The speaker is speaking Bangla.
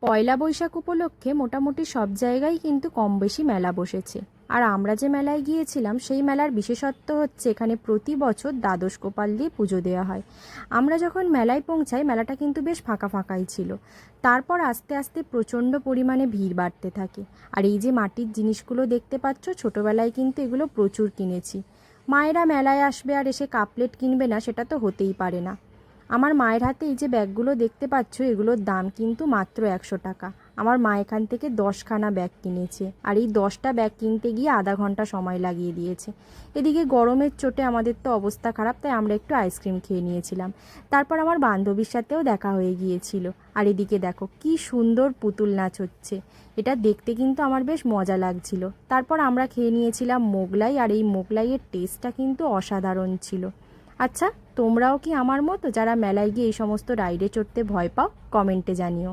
পয়লা বৈশাখ উপলক্ষে মোটামুটি সব জায়গায় কিন্তু কম বেশি মেলা বসেছে। আর আমরা যে মেলায় গিয়েছিলাম সেই মেলার বিশেষত্ব হচ্ছে এখানে প্রতি বছর দ্বাদশ গোপাল দিয়ে পুজো দেওয়া হয়। আমরা যখন মেলায় পৌঁছাই মেলাটা কিন্তু বেশ ফাঁকা ফাঁকাই ছিল। তারপর আস্তে আস্তে প্রচণ্ড পরিমাণে ভিড় বাড়তে থাকে। আর এই যে মাটির জিনিসগুলো দেখতে পাচ্ছ, ছোটোবেলায় কিন্তু এগুলো প্রচুর কিনেছি। মায়েরা মেলায় আসবে আর এসে কাপ প্লেট কিনবে না, সেটা তো হতেই পারে না। আমার মায়ের হাতে এই যে ব্যাগগুলো দেখতে পাচ্ছ, এগুলোর দাম কিন্তু মাত্র 100 টাকা। আমার মা এখান থেকে 10খানা ব্যাগ কিনেছে, আর এই 10টা ব্যাগ কিনতে গিয়ে আধা ঘন্টা সময় লাগিয়ে দিয়েছে। এদিকে গরমের চোটে আমাদের তো অবস্থা খারাপ, তাই আমরা একটু আইসক্রিম খেয়ে নিয়েছিলাম। তারপর আমার বান্ধবীর সাথেও দেখা হয়ে গিয়েছিল। আর এদিকে দেখো কি সুন্দর পুতুল নাচ হচ্ছে, এটা দেখতে কিন্তু আমার বেশ মজা লাগছিল। তারপর আমরা খেয়ে নিয়েছিলাম মোগলাই, আর এই মোগলাইয়ের টেস্টটা কিন্তু অসাধারণ ছিল। আচ্ছা, তোমরাও কি আমার মতো যারা মেলায় গিয়ে এই সমস্ত রাইডে চড়তে ভয় পাও? কমেন্টে জানিও।